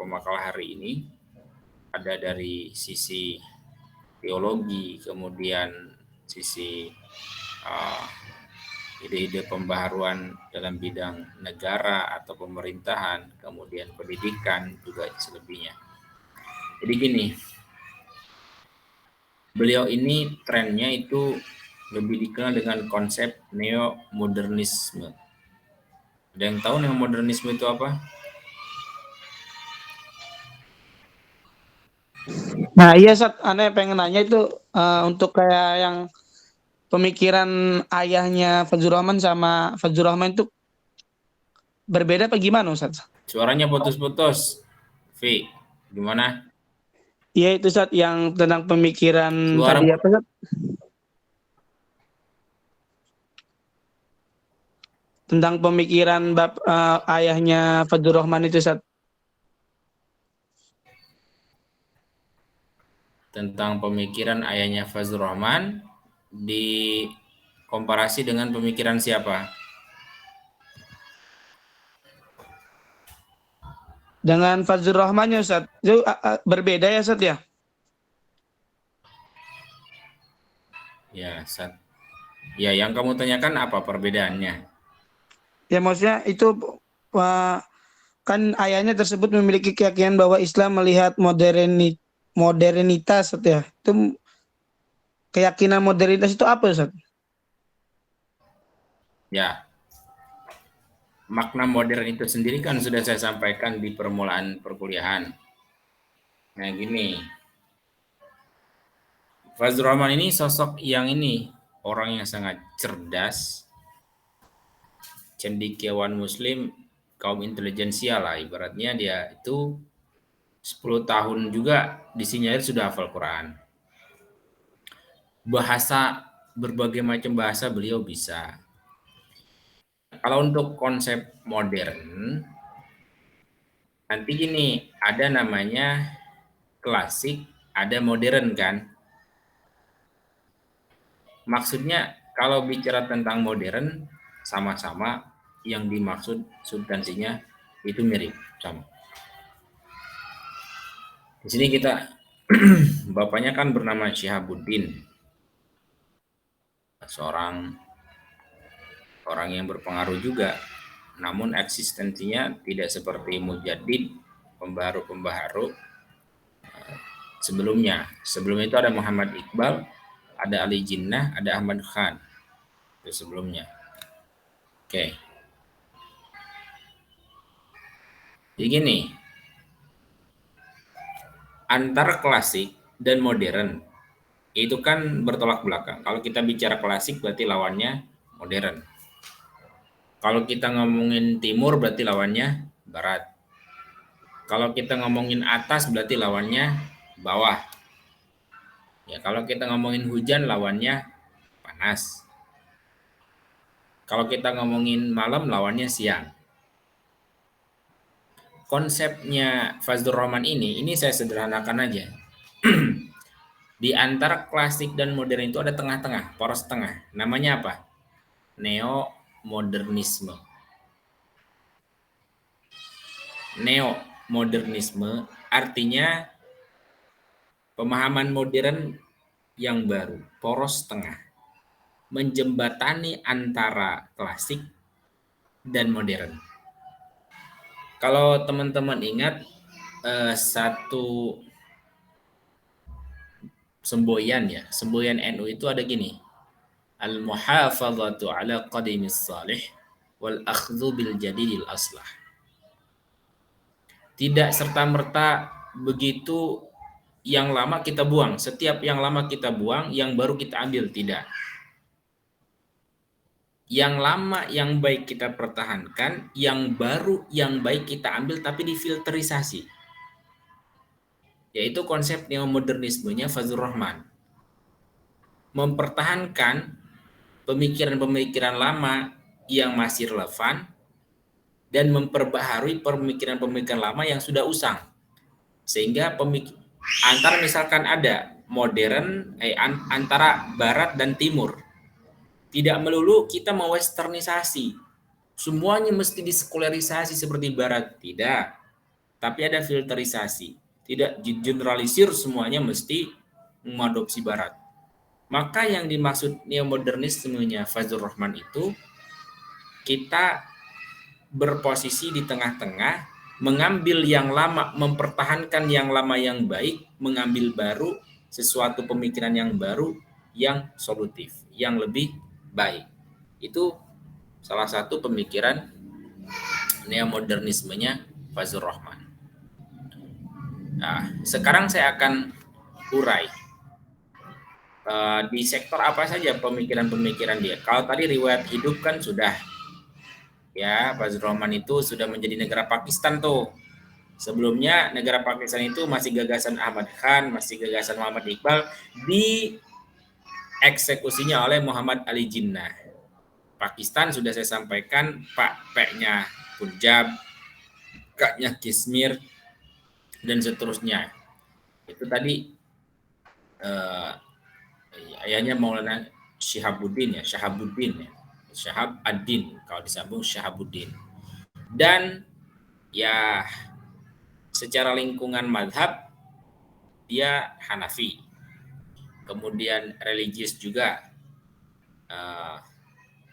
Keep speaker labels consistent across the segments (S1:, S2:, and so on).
S1: makalah hari ini. Ada dari sisi teologi, kemudian sisi ide-ide pembaharuan dalam bidang negara atau pemerintahan, kemudian pendidikan juga selebihnya. Jadi gini, beliau ini trennya itu lebih dikenal dengan konsep neo-modernisme. Ada yang tahu neo-modernisme itu apa?
S2: Nah iya Sat, aneh pengen nanya itu untuk kayak yang pemikiran ayahnya Fazlur Rahman sama Fazlur Rahman itu berbeda apa gimana Ustaz?
S1: Suaranya putus-putus. V, gimana?
S2: Iya itu Sat yang tentang pemikiran
S1: Suara
S2: tadi apa Sat? Tentang pemikiran ayahnya Fazlur Rahman itu Sat.
S1: tentang pemikiran ayahnya Fazlur Rahman dikomparasi dengan pemikiran siapa?
S2: Dengan Fazlur Rahmannya Ustaz. Itu berbeda ya Ustaz ya?
S1: Ya, ya yang kamu tanyakan apa perbedaannya?
S2: Ya maksudnya itu kan ayahnya tersebut memiliki keyakinan bahwa Islam melihat modernitas Ustaz ya. Itu keyakinan modernitas itu apa Ustaz?
S1: Ya, makna modern itu sendiri kan sudah saya sampaikan di permulaan perkuliahan. Nah gini, Fazlur Rahman ini sosok yang ini, orang yang sangat cerdas, cendekiawan muslim, kaum intelijensia lah, ibaratnya dia itu 10 tahun juga disinyalir sudah hafal Quran. Bahasa, berbagai macam bahasa beliau bisa. Kalau untuk konsep modern, nanti gini, ada namanya klasik, ada modern kan. Maksudnya kalau bicara tentang modern, sama-sama yang dimaksud substansinya itu mirip, sama. Di sini kita, bapaknya kan bernama Syihabuddin, seorang orang yang berpengaruh juga, namun eksistensinya tidak seperti Mujaddid, pembaharu-pembaharu sebelumnya. Sebelum itu ada Muhammad Iqbal, ada Ali Jinnah, ada Ahmad Khan. Itu sebelumnya. Oke. Jadi gini, antara klasik dan modern itu kan bertolak belakang. Kalau kita bicara klasik berarti lawannya modern. Kalau kita ngomongin timur berarti lawannya barat. Kalau kita ngomongin atas berarti lawannya bawah. Ya, kalau kita ngomongin hujan lawannya panas. Kalau kita ngomongin malam lawannya siang. Konsepnya Fazlur Rahman ini saya sederhanakan aja. Di antara klasik dan modern itu ada tengah-tengah, poros tengah. Namanya apa? Neo-modernisme. Neo-modernisme artinya pemahaman modern yang baru, poros tengah, menjembatani antara klasik dan modern. Kalau teman-teman ingat satu semboyan ya, semboyan NU itu ada gini, al-muhafadzatu ala qadimis salih wal akhdhu bil jadidil aslah. Tidak serta-merta begitu yang lama kita buang. Setiap yang lama kita buang, yang baru kita ambil. Tidak. Yang lama, yang baik kita pertahankan, yang baru, yang baik kita ambil tapi difilterisasi. Yaitu konsep neomodernismenya Fazlur Rahman. Mempertahankan pemikiran-pemikiran lama yang masih relevan dan memperbaharui pemikiran-pemikiran lama yang sudah usang. Sehingga antara misalkan ada modern antara barat dan timur, tidak melulu kita mewesternisasi semuanya mesti disekularisasi seperti barat, tidak. tapi ada filterisasi. Tidak generalisir semuanya mesti mengadopsi barat. Maka yang dimaksud neomodernismenya Fazlur Rahman itu, kita berposisi di tengah-tengah, mengambil yang lama, mempertahankan yang lama yang baik, mengambil baru, sesuatu pemikiran yang baru, yang solutif, yang lebih baik. Itu salah satu pemikiran neomodernismenya Fazlur Rahman. Nah, sekarang saya akan urai di sektor apa saja pemikiran-pemikiran dia. Kalau tadi riwayat hidup kan sudah, ya, Fazlur Rahman itu sudah menjadi negara Pakistan tuh. Sebelumnya negara Pakistan itu masih gagasan Ahmad Khan, masih gagasan Muhammad Iqbal, dieksekusinya oleh Muhammad Ali Jinnah. Pakistan sudah saya sampaikan, Pak P-nya Punjab, K-nya Kashmir, dan seterusnya. Itu tadi ayahnya Maulana Syihabuddin ya, Syahab ad-Din, kalau disambung Syahabuddin. Dan ya secara lingkungan madhab dia Hanafi, kemudian religius juga,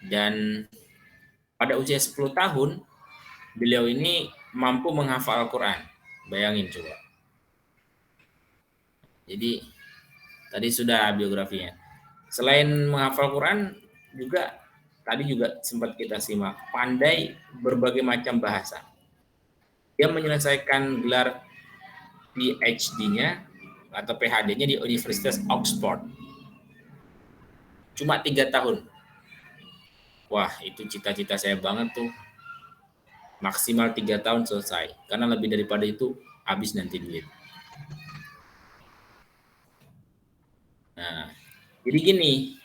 S1: dan pada usia 10 tahun beliau ini mampu menghafal Al-Quran. Bayangin coba. Jadi tadi sudah biografinya. Selain menghafal Quran, juga tadi juga sempat kita simak, pandai berbagai macam bahasa. Dia menyelesaikan gelar PhD-nya atau PhD-nya di Universitas Oxford. Cuma 3 tahun. Wah, itu cita-cita saya banget tuh. Maksimal 3 tahun selesai. Karena lebih daripada itu habis nanti duit. Nah, jadi gini,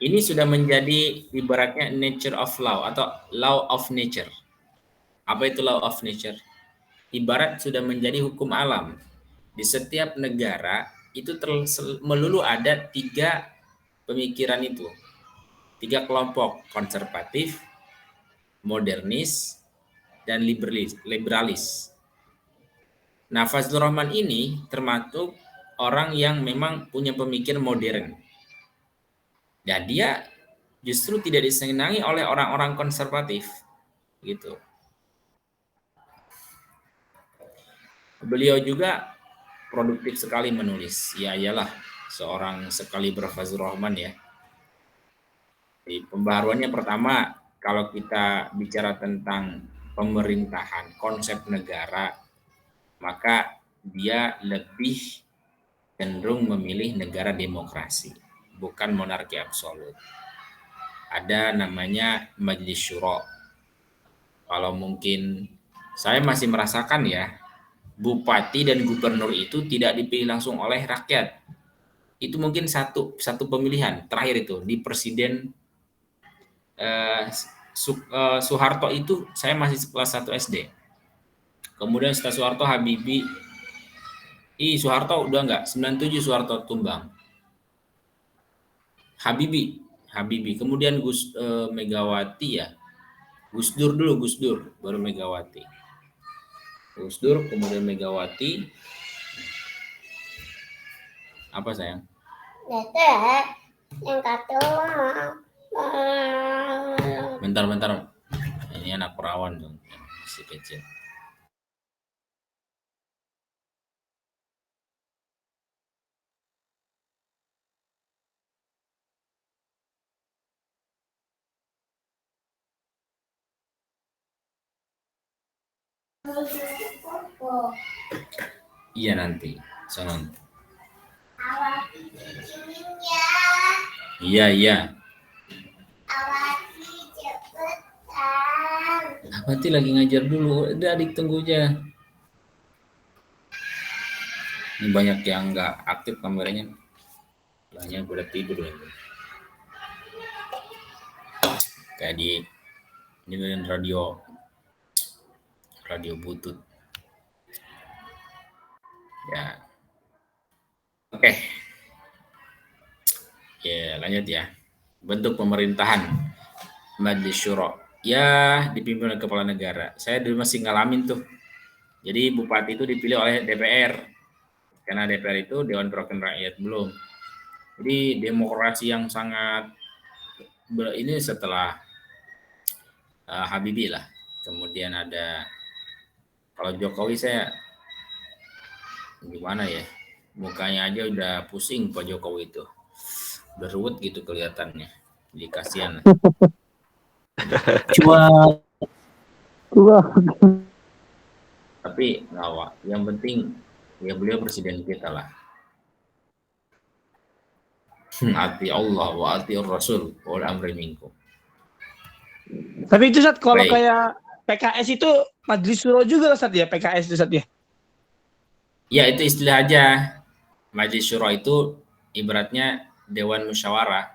S1: ini sudah menjadi ibaratnya nature of law atau law of nature. Apa itu law of nature? Ibarat sudah menjadi hukum alam. Di setiap negara itu melulu ada 3 pemikiran itu. 3 kelompok, konservatif, modernis, dan liberalis. Nah, Fazlur Rahman ini termasuk orang yang memang punya pemikiran modern. Dan dia justru tidak disenangi oleh orang-orang konservatif, gitu. Beliau juga produktif sekali menulis. Ya iyalah, seorang sekaliber Fazlur Rahman ya. Di pembaharuannya pertama, kalau kita bicara tentang pemerintahan, konsep negara, maka dia lebih cenderung memilih negara demokrasi, bukan monarki absolut. Ada namanya Majelis Syuro. Kalau mungkin saya masih merasakan ya, bupati dan gubernur itu tidak dipilih langsung oleh rakyat. Itu mungkin satu pemilihan terakhir itu di presiden Soeharto itu saya masih kelas 1 SD. Kemudian setelah Soeharto Habibie, Soeharto udah enggak, 97 Soeharto tumbang. Habibie, kemudian Megawati ya. Gus Dur baru Megawati. Gus Dur kemudian Megawati. Apa sayang? Yang kata bentar. Ini anak perawan dong, masih kecil. Iya nanti, sonon. Iya. Berarti lagi ngajar dulu, udah adik tunggu aja. Ini banyak yang nggak aktif kameranya. Banyak udah tidur lagi. Kayak di ini radio butut. Ya. Oke. Ya, lanjut ya. Bentuk pemerintahan Majelis Syuro. Ya, dipimpin oleh kepala negara. Saya dulu masih ngalamin tuh. Jadi bupati itu dipilih oleh DPR. Karena DPR itu Dewan Perwakilan Rakyat belum. Jadi demokrasi yang sangat ini setelah Habibie lah. Kemudian ada kalau Jokowi saya gimana ya? Mukanya aja udah pusing Pak Jokowi itu. Berwut gitu kelihatannya. Jadi kasihan.
S3: Cuma
S1: tapi ngawak. Yang penting ya beliau presiden kita lah. Ati Allah wa ati Rasul wa amri minkum.
S2: Tapi itu Sat, kalau
S1: Baik.
S2: kayak PKS itu Majelis Syuro juga Sat ya, PKS itu Sat ya?
S1: Ya itu istilah aja. Majelis Syuro itu ibaratnya Dewan Musyawarah,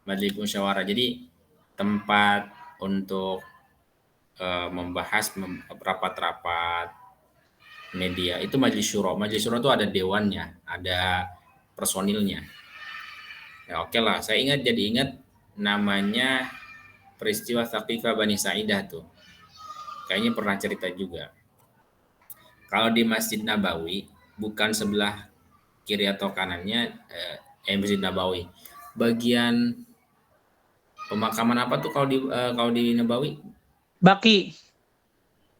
S1: Majelis Musyawarah. Jadi tempat untuk membahas rapat-rapat media itu Majelis Syuro. Majelis Syuro itu ada dewannya, ada personilnya. Ya oke lah, saya jadi ingat namanya peristiwa Saqifah Bani Sa'idah tuh. Kayaknya pernah cerita juga. Kalau di Masjid Nabawi, bukan sebelah kiri atau kanannya Masjid Nabawi. Bagian pemakaman apa tuh kalau di Nabawi?
S2: Baki.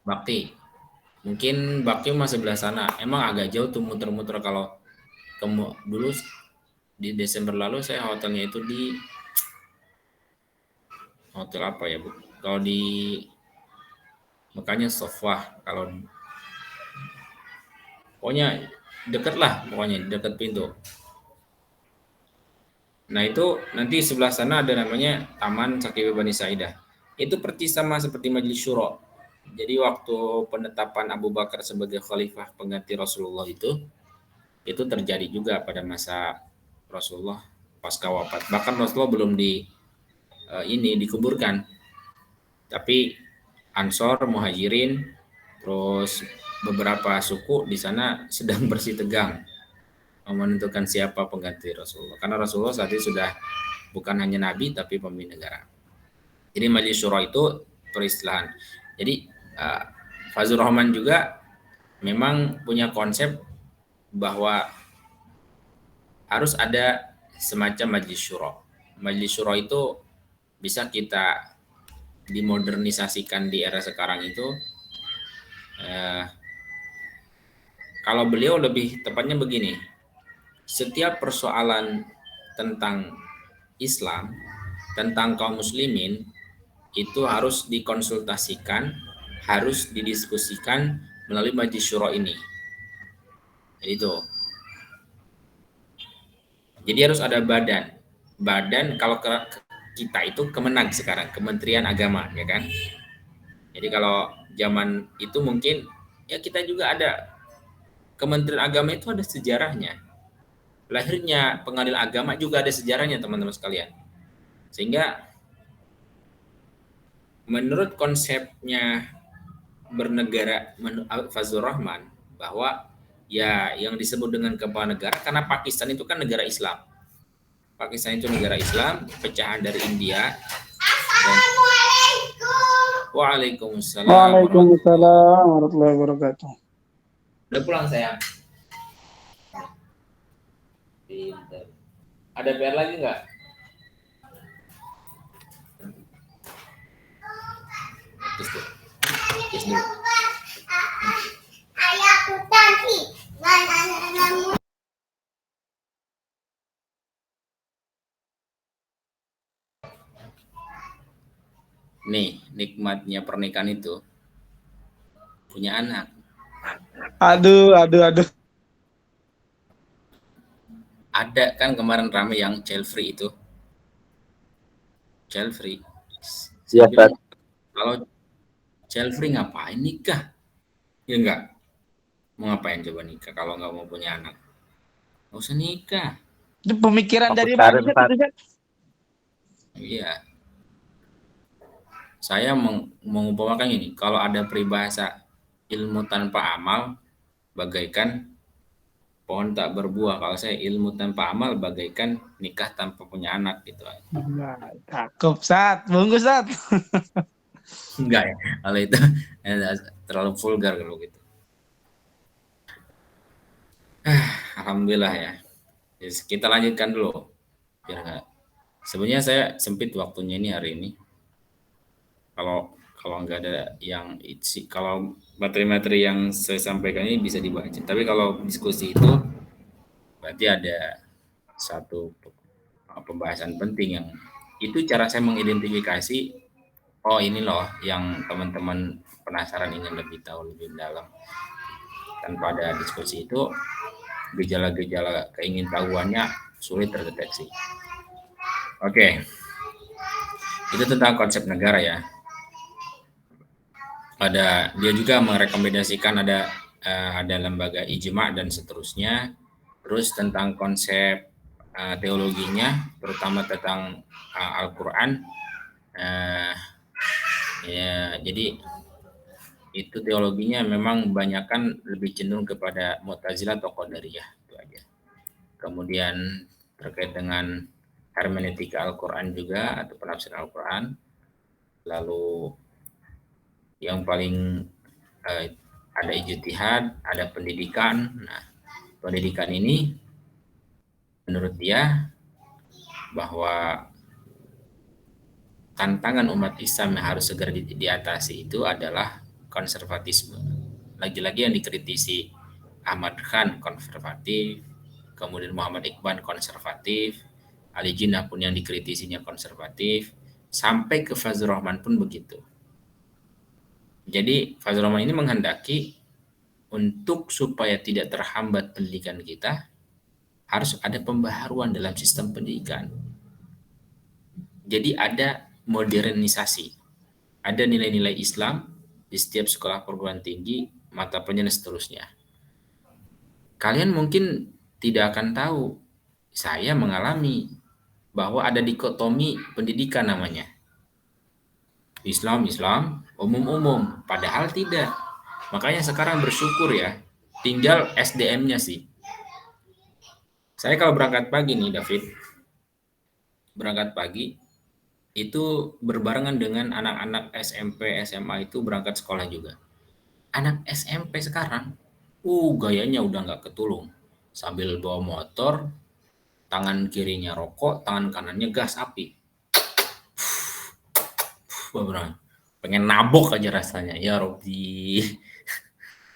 S1: Bakti. Mungkin Bakti masih sebelah sana. Emang agak jauh tuh muter-muter kalau dulu di Desember lalu saya hotelnya itu di hotel apa ya Bu? Kalau di makanya Sofah, kalau pokoknya deket lah, pokoknya deket pintu. Nah itu nanti sebelah sana ada namanya Taman Saqifah Bani Sa'idah. Itu persis sama seperti Majelis Syuro. Jadi waktu penetapan Abu Bakar sebagai khalifah pengganti Rasulullah itu terjadi juga pada masa Rasulullah pasca wafat. Bahkan Rasulullah belum dikuburkan. Tapi Ansor, Muhajirin, terus beberapa suku di sana sedang bersih tegang menentukan siapa pengganti Rasulullah. Karena Rasulullah saat itu sudah bukan hanya nabi tapi pemimpin negara. Jadi Majelis Syuro itu peristilahan. Jadi Fazlur Rahman juga memang punya konsep bahwa harus ada semacam Majelis Syuro. Majelis Syuro itu bisa kita dimodernisasikan di era sekarang itu. Kalau beliau lebih tepatnya begini, setiap persoalan tentang Islam, tentang kaum muslimin itu harus dikonsultasikan, harus didiskusikan melalui Majelis Syuro ini. Jadi harus ada badan. Badan kalau kita itu Kemenag sekarang, Kementerian Agama, ya kan? Jadi kalau zaman itu mungkin ya kita juga ada Kementerian Agama itu ada sejarahnya. Lahirnya Pengadilan Agama juga ada sejarahnya teman-teman sekalian. Sehingga menurut konsepnya bernegara Fazlur Rahman bahwa ya yang disebut dengan kepala negara karena Pakistan itu kan negara Islam. Pakistan itu negara Islam, pecahan dari India. Waalaikumsalam.
S2: Waalaikumsalam warahmatullahi wabarakatuh.
S1: Udah pulang sayang? Pintar. Ada PR lagi nggak? Terus dulu. Nih, nikmatnya pernikahan itu punya anak.
S2: Aduh.
S1: Ada kan kemarin rame yang child free itu. Child free.
S3: siapa?
S1: Kalau child free ngapain nikah? Ya enggak. Mau ngapain coba nikah kalau nggak mau punya anak? Nggak usah nikah.
S2: Itu pemikiran
S3: Fokus
S2: dari
S3: karir,
S2: mana
S3: Pak.
S2: Sat?
S1: Iya. Saya mengumpamakan ini, kalau ada peribahasa ilmu tanpa amal bagaikan pohon tak berbuah. Kalau saya ilmu tanpa amal bagaikan nikah tanpa punya anak gitu.
S2: Nah, cakep Sat, bungkus Sat.
S1: Enggak ya, kalau itu terlalu vulgar kalau gitu. Alhamdulillah ya. Yes, kita lanjutkan dulu. Biar nggak. Sebenarnya saya sempit waktunya ini hari ini. Kalau kalau nggak ada yang kalau materi-materi yang saya sampaikan ini bisa dibaca. Tapi kalau diskusi itu berarti ada satu pembahasan penting yang itu cara saya mengidentifikasi, oh ini loh yang teman-teman penasaran ingin lebih tahu lebih dalam. Tanpa ada diskusi itu gejala-gejala keingintahuannya sulit terdeteksi. Oke, itu tentang konsep negara ya. Dia juga merekomendasikan ada lembaga ijma dan seterusnya. Terus tentang konsep teologinya, terutama tentang Al-Quran. Ya, jadi itu teologinya memang kebanyakan lebih cenderung kepada Mu'tazilah atau Qadariyah, itu aja. Kemudian terkait dengan hermeneutika Al-Quran juga atau penafsiran Al-Quran. Lalu yang paling ada ijtihad, ada pendidikan. Nah, pendidikan ini menurut dia bahwa tantangan umat Islam yang harus segera diatasi itu adalah konservatisme. Lagi-lagi yang dikritisi Ahmad Khan konservatif, kemudian Muhammad Iqbal konservatif, Ali Jinnah pun yang dikritisinya konservatif, sampai ke Fazlur Rahman pun begitu. Jadi Fazlur Rahman ini menghendaki untuk supaya tidak terhambat pendidikan kita, harus ada pembaharuan dalam sistem pendidikan. Jadi ada modernisasi, ada nilai-nilai Islam di setiap sekolah perguruan tinggi, mata pelajaran dan seterusnya. Kalian mungkin tidak akan tahu, saya mengalami bahwa ada dikotomi pendidikan namanya. Islam, umum-umum, padahal tidak. Makanya sekarang bersyukur ya, tinggal SDM-nya sih. Saya kalau berangkat pagi nih, David, berangkat pagi, itu berbarengan dengan anak-anak SMP, SMA itu berangkat sekolah juga. Anak SMP sekarang, gayanya udah nggak ketulung. Sambil bawa motor, tangan kirinya rokok, tangan kanannya gas api. Pengen nabok aja rasanya, ya Robbi.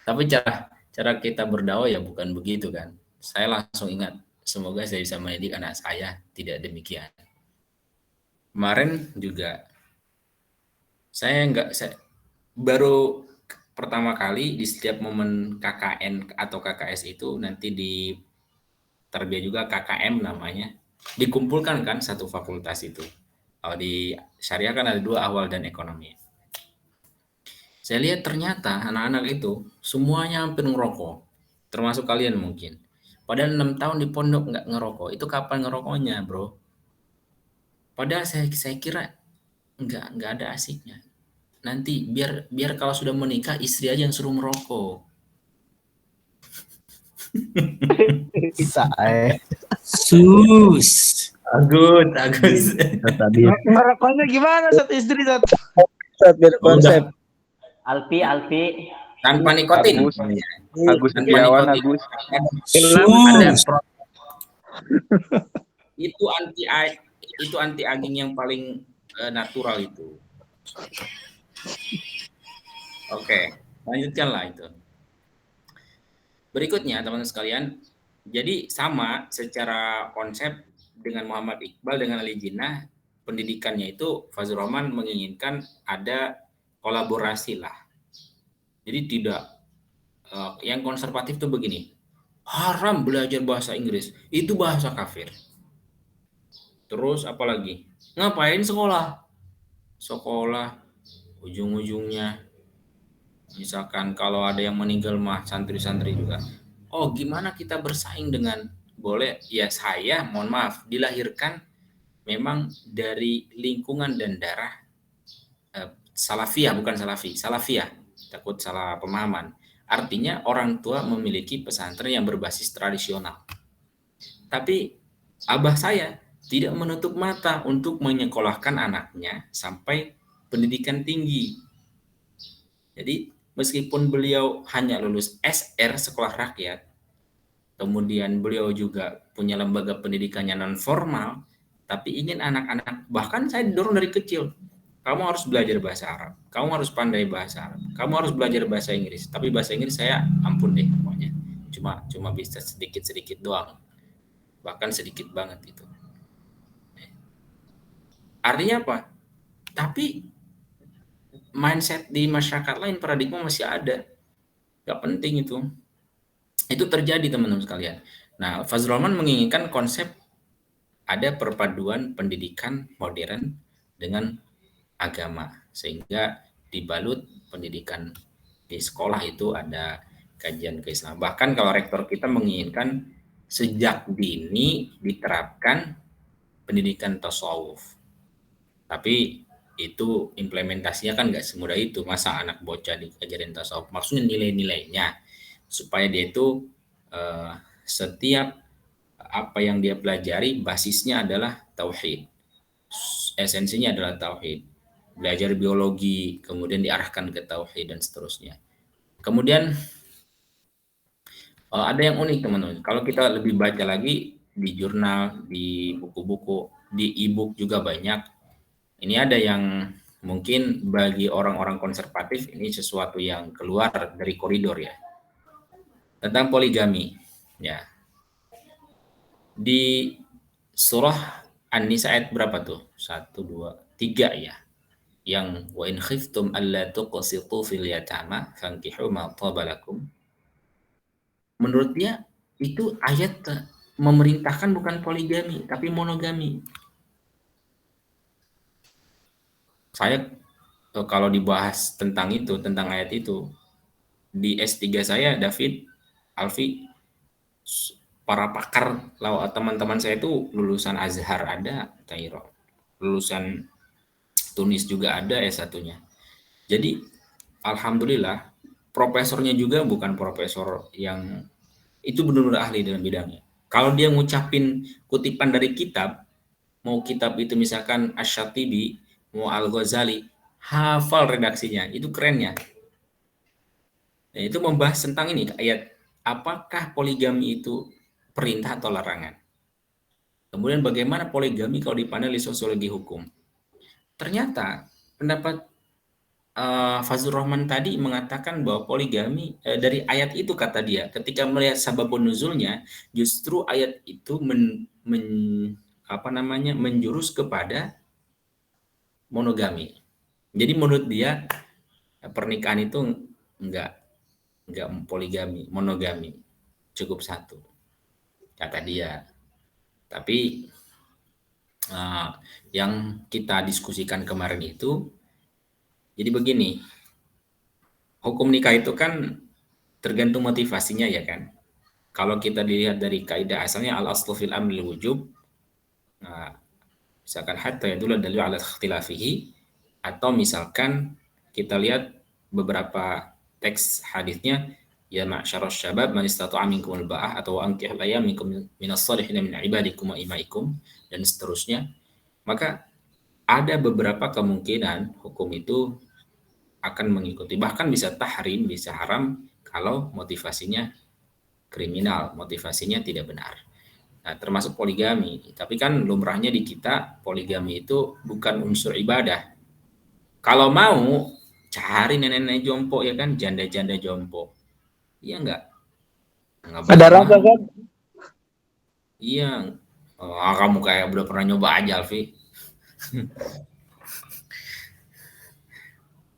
S1: Tapi cara kita berdakwah ya bukan begitu kan. Saya langsung ingat, semoga saya bisa mendidik anak saya tidak demikian. Kemarin juga saya baru pertama kali di setiap momen KKN atau KKS itu nanti di Tarbiyah juga KKM namanya, dikumpulkan kan satu fakultas itu. Kalau di syariah kan ada 2, awal dan ekonomi. Saya lihat ternyata anak-anak itu semuanya hampir ngerokok, termasuk kalian mungkin. Padahal 6 tahun di pondok nggak ngerokok, itu kapan ngerokoknya bro? Padahal saya kira nggak ada asiknya. Nanti biar kalau sudah menikah istri aja yang suruh merokok.
S3: Bisa
S1: Sus. Agus.
S3: tadi
S2: Ngerokoknya gimana saat istri saat?
S3: biar konsep.
S4: Alfi
S1: Tanpa nikotin.
S3: Agus Setiawan, Agus.
S1: Itu anti aging yang paling natural itu. Oke, lanjutkanlah itu. Berikutnya teman-teman sekalian, jadi sama secara konsep dengan Muhammad Iqbal dengan Ali Jinnah, pendidikannya itu Fazlur Rahman menginginkan ada kolaborasi lah. Jadi tidak yang konservatif itu begini, haram belajar bahasa Inggris, itu bahasa kafir. Terus apalagi, ngapain sekolah ujung-ujungnya misalkan kalau ada yang meninggal mah santri-santri juga. Oh, gimana kita bersaing dengan boleh ya, saya mohon maaf dilahirkan memang dari lingkungan dan darah salafiyah, bukan salafiyah, takut salah pemahaman. Artinya orang tua memiliki pesantren yang berbasis tradisional. Tapi abah saya tidak menutup mata untuk menyekolahkan anaknya sampai pendidikan tinggi. Jadi meskipun beliau hanya lulus SR, sekolah rakyat, kemudian beliau juga punya lembaga pendidikannya non formal, tapi ingin anak-anak, bahkan saya dorong dari kecil, kamu harus belajar bahasa Arab, kamu harus pandai bahasa Arab, kamu harus belajar bahasa Inggris. Tapi bahasa Inggris saya ampun deh pokoknya, cuma bisa sedikit-sedikit doang, bahkan sedikit banget itu. Artinya apa? Tapi mindset di masyarakat lain, paradigma masih ada, nggak penting itu. Itu terjadi teman-teman sekalian. Nah, Fazlur Rahman menginginkan konsep ada perpaduan pendidikan modern dengan agama, sehingga dibalut pendidikan di sekolah itu ada kajian keislaman. Bahkan kalau rektor kita menginginkan sejak dini diterapkan pendidikan tasawuf. Tapi itu implementasinya kan nggak semudah itu. Masa anak bocah diajarin tasawuf? Maksudnya nilai-nilainya supaya dia itu setiap apa yang dia pelajari basisnya adalah tauhid, esensinya adalah tauhid. Belajar biologi kemudian diarahkan ke tauhid dan seterusnya. Kemudian ada yang unik teman-teman, kalau kita lebih baca lagi di jurnal, di buku-buku, di e-book juga banyak. Ini ada yang mungkin bagi orang-orang konservatif ini sesuatu yang keluar dari koridor ya, tentang poligami ya. Di surah An-Nisa ayat berapa tuh? 1, 2, 3 ya. Yang wa in khiftum alla tuqsitu fil yatama fankihu ma taba lakum. Menurut dia itu ayat memerintahkan bukan poligami tapi monogami. Saya kalau dibahas tentang itu, tentang ayat itu, di S3 saya David, Alfi, para pakar teman-teman saya itu lulusan Azhar ada, Tairo, lulusan Tunis juga ada S1-nya. Jadi alhamdulillah profesornya juga bukan profesor yang itu benar-benar ahli dalam bidangnya. Kalau dia ngucapin kutipan dari kitab, mau kitab itu misalkan Asy-Syatibi, mau Al-Ghazali, hafal redaksinya, itu kerennya. Nah, itu membahas tentang ini ayat, apakah poligami itu perintah atau larangan. Kemudian bagaimana poligami kalau dipandang dari sosiologi hukum. Ternyata pendapat Fazlur Rahman tadi mengatakan bahwa poligami dari ayat itu, kata dia, ketika melihat sababun nuzulnya, justru ayat itu menjurus kepada monogami. Jadi menurut dia pernikahan itu enggak poligami, monogami, cukup satu, kata dia. Tapi yang kita diskusikan kemarin itu, jadi begini, hukum nikah itu kan tergantung motivasinya ya kan. Kalau kita dilihat dari kaidah asalnya al-aslu fil amri wujub, misalkan hatta yadullu dalil ala ikhtilafihi, atau misalkan kita lihat beberapa teks hadisnya, ya ma'syaras syabab man istata'a minkumul ba'ah, atau ankihul ayyam minkum minas shalihin min ibadikum wa imaikum, dan seterusnya. Maka ada beberapa kemungkinan hukum itu akan mengikuti, bahkan bisa tahrim, bisa haram kalau motivasinya kriminal, motivasinya tidak benar. Nah, termasuk poligami. Tapi kan lumrahnya di kita poligami itu bukan unsur ibadah. Kalau mau cari nenek-nenek jompo ya kan, janda-janda jompo. Iya enggak?
S3: Ada rasa kan?
S1: Iya. Oh, kamu kayak udah pernah nyoba aja, Alfi.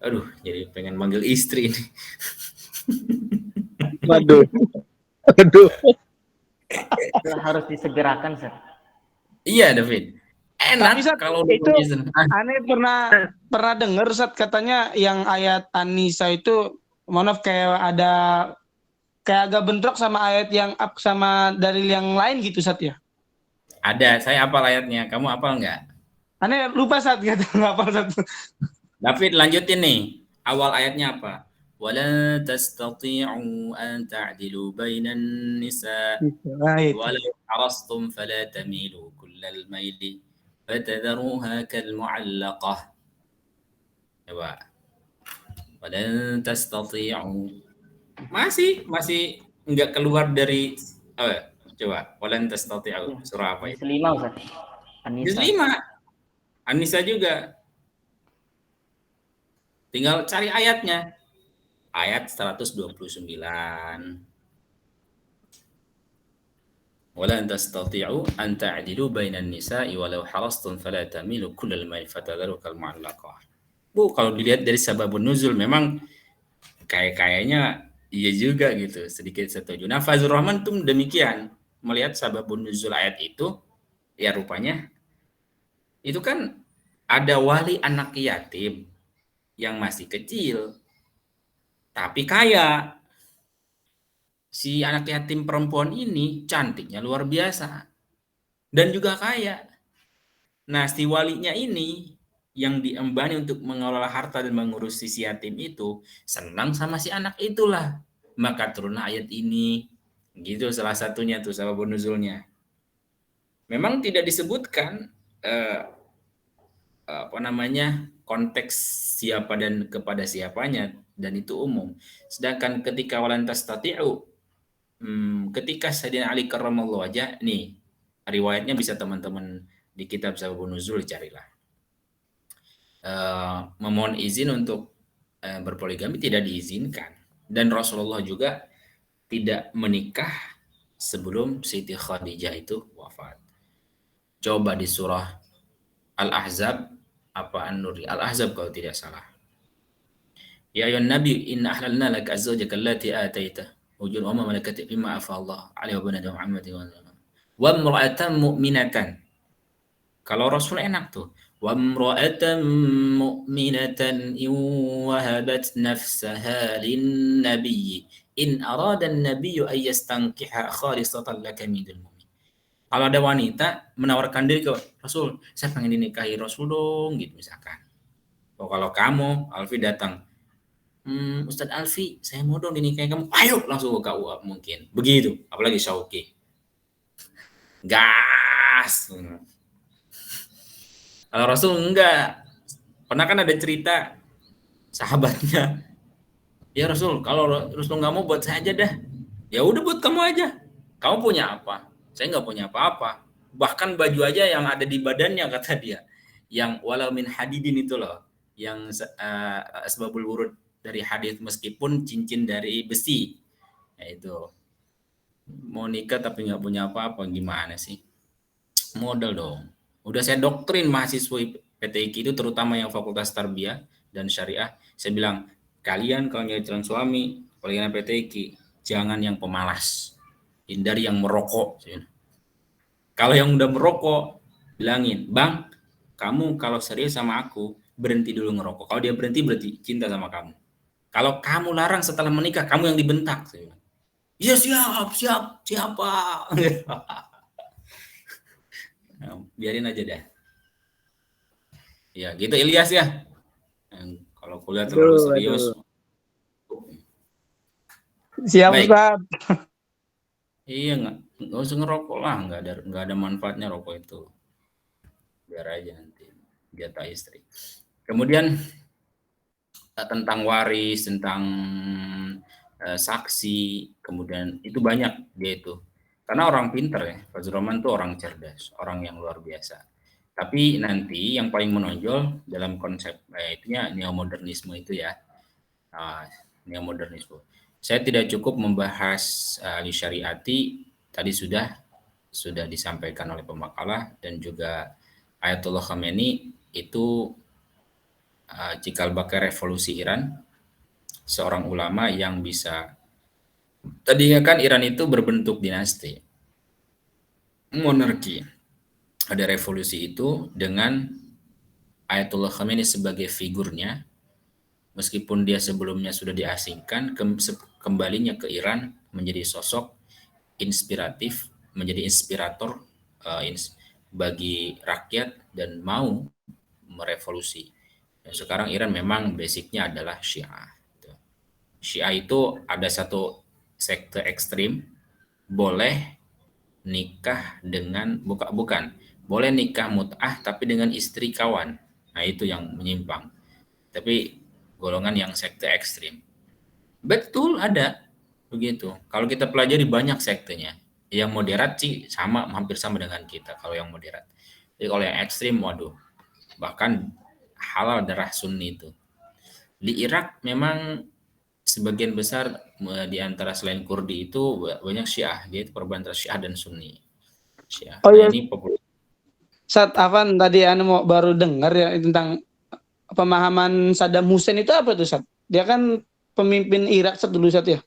S1: Aduh, jadi pengen manggil istri nih.
S3: Waduh. Waduh.
S4: Harus disegerakan, Sir.
S1: Iya, David. Enak
S2: Tapi, Sat,
S1: kalau
S2: itu
S1: aneh
S2: pernah dengar, Sat, katanya yang ayat An-Nisa itu, maaf, kayak agak bentrok sama ayat yang sama dalil yang lain gitu, Sat ya?
S1: Ada, saya hafal ayatnya. Kamu hafal nggak?
S2: Aneh lupa, Sat, gitu. Nggak hafal, Sat.
S1: David, lanjutin nih. Awal ayatnya apa? Wala tastati'u an ta'dilu bainan nisa walau harastum fala tamilu kullal maili fatadharuha kal mu'allaqah. Coba. Wala tastati'u. Masih enggak keluar dari Oh, coba. Walan tastati'u. Surah apa
S4: Juz
S1: itu?
S4: 5 Ustaz.
S1: Juz
S4: An-Nisa.
S1: 5. An-Nisa juga. Tinggal cari ayatnya. Ayat 129. Walan tastati'u an ta'dilu bainan nisa'i walau harastum fala tamilu kullal mail fatadharukal mu'allaqah. Bu, kalau dilihat dari sababun nuzul memang kayaknya iya juga gitu, sedikit setuju. Nah, Fazlur Rahman tuh demikian, melihat sababun nuzul ayat itu, ya rupanya itu kan ada wali anak yatim yang masih kecil, tapi kaya. Si anak yatim perempuan ini cantiknya luar biasa dan juga kaya. Nah, si walinya ini yang diembani untuk mengelola harta dan mengurus si yatim itu senang sama si anak itulah. Maka turunlah ayat ini. Gitu salah satunya tuh sababun nuzulnya. Memang tidak disebutkan eh, apa namanya konteks siapa dan kepada siapanya dan itu umum. Sedangkan ketika walan tastati'u ketika Sayyidina Ali karramallahu wajah nih riwayatnya bisa teman-teman di kitab Sababun Nuzul carilah. Memohon izin untuk berpoligami tidak diizinkan dan Rasulullah juga tidak menikah sebelum Siti Khadijah itu wafat. Coba di surah Al-Ahzab apa An-Nur Al-Ahzab kalau tidak salah. Ya ayuhan nabi inna ahlalna laka azwajaka allati ataita ujur wa ma malakat bima afa Allah alaihi wa banati Muhammadin wa imra'atan mu'minatan. Kalau Rasul enak tuh. Wa imra'atan mu'minatan in wahabat nafsaha lin nabiy in arada an-nabiy an yastankiha khalisatan laka minal mu'min. Kalau ada wanita menawarkan diri ke Rasul, saya pengen dinikahi Rasul dong gitu misalkan. Oh, kalau kamu Alfi datang, Ustadz Alfi, saya mau dong dinikahi kamu. Ayo langsung ke KUA mungkin. Begitu. Apalagi Syauqi. Gas. Kalau Rasul enggak. Pernah kan ada cerita sahabatnya. Ya Rasul, kalau Rasul nggak mau buat saya aja dah. Ya udah buat kamu aja. Kamu punya apa? Saya nggak punya apa-apa. Bahkan baju aja yang ada di badannya kata dia. Yang walau min hadidin itu loh. Yang asbabul wurud dari hadis meskipun cincin dari besi. Ya itu. Mau nikah tapi nggak punya apa-apa gimana sih? Modal dong. Udah saya doktrin mahasiswa PTIK itu terutama yang Fakultas Tarbiyah dan Syariah. Saya bilang, kalian kalau nyari calon suami, kalian PTIK, jangan yang pemalas. Hindari yang merokok. Kalau yang udah merokok, bilangin, Bang, kamu kalau serius sama aku, berhenti dulu ngerokok. Kalau dia berhenti, cinta sama kamu. Kalau kamu larang setelah menikah, kamu yang dibentak. Iya siapa? Nah, biarin aja deh. Ya gitu Ilyas ya. Kalau kuliah terlalu serius.
S2: Siap
S1: Baik.
S2: Ustaz.
S1: Iya nggak usah ngerokok lah, nggak ada manfaatnya rokok itu. Biar aja nanti jatah istri. Kemudian tentang waris, tentang saksi, kemudian itu banyak dia itu. Karena orang pinter ya, Fazlur Rahman tuh orang cerdas, orang yang luar biasa. Tapi nanti yang paling menonjol dalam konsep itunya neomodernisme itu ya, neomodernisme. Saya tidak cukup membahas ahli syariati, tadi sudah disampaikan oleh pemakalah dan juga Ayatullah Khamenei itu cikal bakal revolusi Iran, seorang ulama yang bisa, tadinya kan Iran itu berbentuk dinasti, monarki. Ada revolusi itu dengan Ayatullah Khamenei sebagai figurnya, meskipun dia sebelumnya sudah diasingkan, kembalinya ke Iran menjadi sosok inspiratif, menjadi inspirator bagi rakyat dan mau merevolusi. Dan sekarang Iran memang basicnya adalah Syiah. Syiah itu ada satu sekte ekstrim, boleh nikah dengan bukan boleh nikah mut'ah tapi dengan istri kawan. Nah itu yang menyimpang. Tapi golongan yang sekte ekstrim. Betul ada begitu. Kalau kita pelajari banyak sektenya. Yang moderat sih sama, hampir sama dengan kita kalau yang moderat. Jadi kalau yang ekstrim, waduh, bahkan halal darah Sunni itu. Di Irak memang sebagian besar di antara selain Kurdi itu banyak Syiah, dia itu perubahan antara Syiah dan Sunni. Syiah.
S2: Oh
S1: Nah
S2: iya,
S1: ini populer.
S2: Sat Afan tadi mau baru dengar ya tentang pemahaman Saddam Hussein itu apa tuh, Sat? Dia kan pemimpin Irak dulu, Sat ya.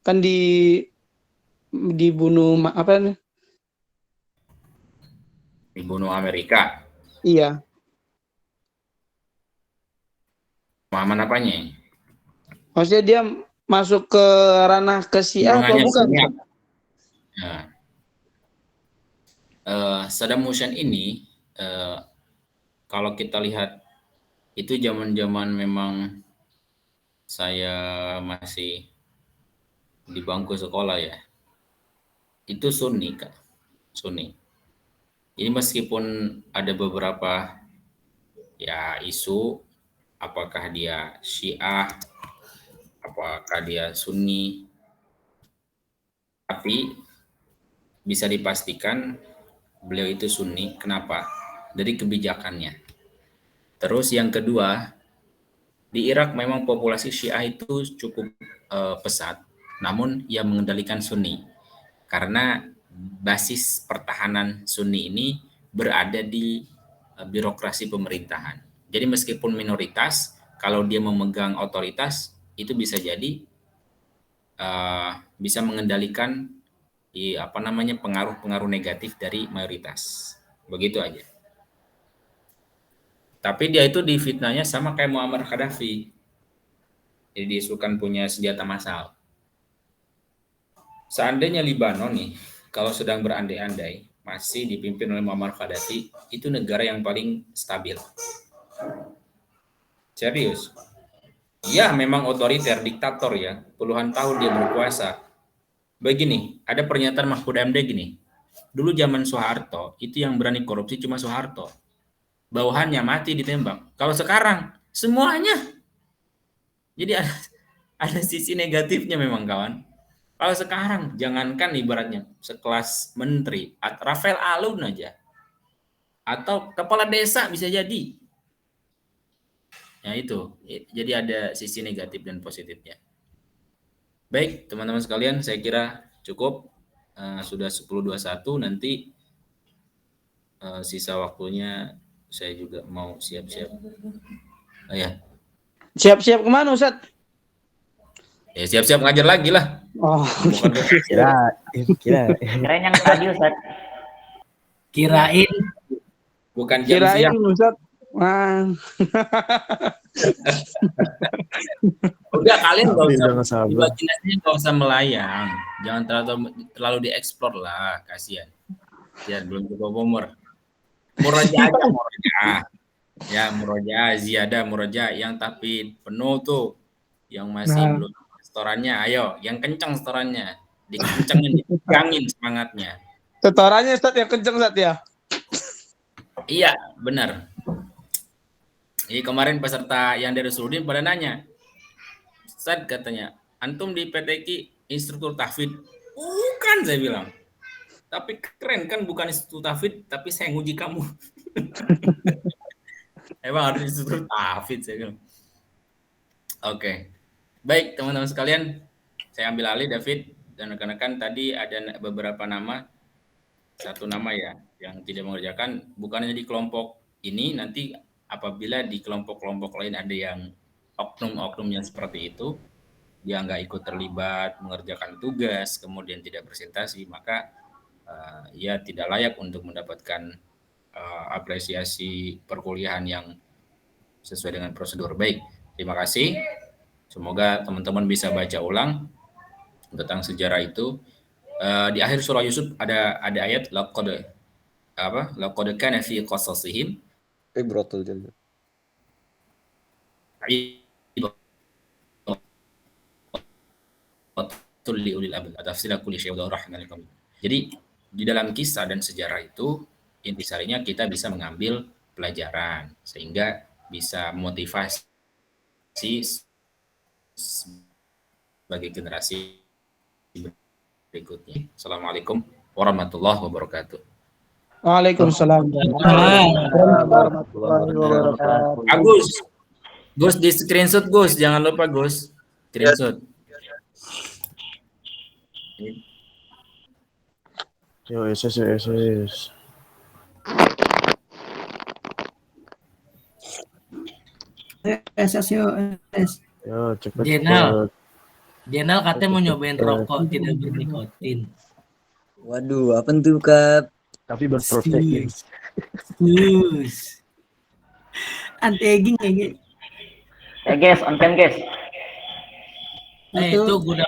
S2: Kan dibunuh apa nih?
S1: Dibunuh Amerika.
S2: Iya.
S1: Pemahaman apanya?
S2: Maksudnya dia masuk ke ranah ke Syiah apa
S1: Golongannya
S2: bukan?
S1: Sunni.
S2: Sat?
S1: Nah, Saddam Hussein ini kalau kita lihat itu zaman-zaman memang saya masih di bangku sekolah ya. Itu Sunni, Kak. Sunni. Ini meskipun ada beberapa ya isu apakah dia Syiah, apakah dia Sunni, tapi bisa dipastikan beliau itu Sunni. Kenapa? Dari kebijakannya. Terus yang kedua, di Irak memang populasi Syiah itu cukup pesat, namun yang mengendalikan Sunni. Karena basis pertahanan Sunni ini berada di birokrasi pemerintahan. Jadi meskipun minoritas, kalau dia memegang otoritas, itu bisa jadi bisa mengendalikan pengaruh-pengaruh negatif dari mayoritas. Begitu aja. Tapi dia itu difitnahnya sama kayak Muammar Gaddafi. Jadi diisukan punya senjata massal. Seandainya Libanon nih, kalau sedang berandai-andai, masih dipimpin oleh Muammar Gaddafi, itu negara yang paling stabil. Serius. Ya, memang otoriter, diktator ya. Puluhan tahun dia berkuasa. Begini, ada pernyataan Mahfud MD gini. Dulu zaman Soeharto, itu yang berani korupsi cuma Soeharto. Bawahannya mati ditembak. Kalau sekarang, semuanya. Jadi ada sisi negatifnya memang kawan. Kalau sekarang, jangankan ibaratnya sekelas menteri, Rafael Alun aja. Atau kepala desa bisa jadi. Ya itu, jadi ada sisi negatif dan positifnya. Baik, teman-teman sekalian, saya kira cukup. Sudah 10.21, nanti sisa waktunya saya juga mau siap-siap. Ya.
S2: Siap-siap kemana, Ustaz?
S1: Ya siap-siap ngajar lagi lah.
S2: Oh,
S1: Bukan
S4: Kirain yang tadi Ustaz.
S5: Kirain
S1: bukan jam
S2: kirain
S1: siap.
S2: Ustaz. Wah.
S1: Udah kalian nggak usah imajinasinya nggak usah melayang, jangan terlalu dieksplor lah, kasihan. Ya belum cukup umur. Murojaah aja murojaah. Ya murojaah, ziyadah murojaah yang tapi penuh tuh, yang masih belum setorannya, ayo yang kencang setorannya, dikencengin, dikegangin semangatnya.
S2: Setorannya Ustaz yang kenceng, Ustaz ya.
S1: Iya, benar. Jadi kemarin peserta yang dari Sudin pada nanya, Ustaz katanya, antum di PTQ instruktur tahfidz? Bukan, saya bilang. Tapi keren kan, bukan instruktur tahfidz, tapi saya nguji kamu. Emang harus instruktur tahfidz, saya bilang. Oke. Baik, teman-teman sekalian, saya ambil alih David dan rekan-rekan. Tadi ada beberapa nama, satu nama ya, yang tidak mengerjakan, bukan hanya di kelompok ini, nanti apabila di kelompok-kelompok lain ada yang oknum-oknum yang seperti itu, dia nggak ikut terlibat mengerjakan tugas, kemudian tidak presentasi, maka ia tidak layak untuk mendapatkan apresiasi perkuliahan yang sesuai dengan prosedur. Baik, terima kasih. Semoga teman-teman bisa baca ulang tentang sejarah itu. Di akhir surah Yusuf ada ayat laqad kana fi qasasihim
S6: Ibratul jannah.
S1: Jadi di dalam kisah dan sejarah itu intisarinya kita bisa mengambil pelajaran sehingga bisa motivasi sebagai generasi berikutnya. Assalamualaikum warahmatullahi wabarakatuh.
S2: Waalaikumsalam.
S3: Warahmatullahi wabarakatuh.
S1: Gus di screenshot Gus, jangan lupa Gus. Screenshot.
S3: Yo, SS. Yo, cepet.
S5: Jenal katanya mau nyobain rokok tidak bernikotin.
S6: Waduh, apa tuh Kak?
S3: Tapi berprotein.
S5: Anti aging ya, guys.
S4: Guys, on cam guys.
S5: Itu gue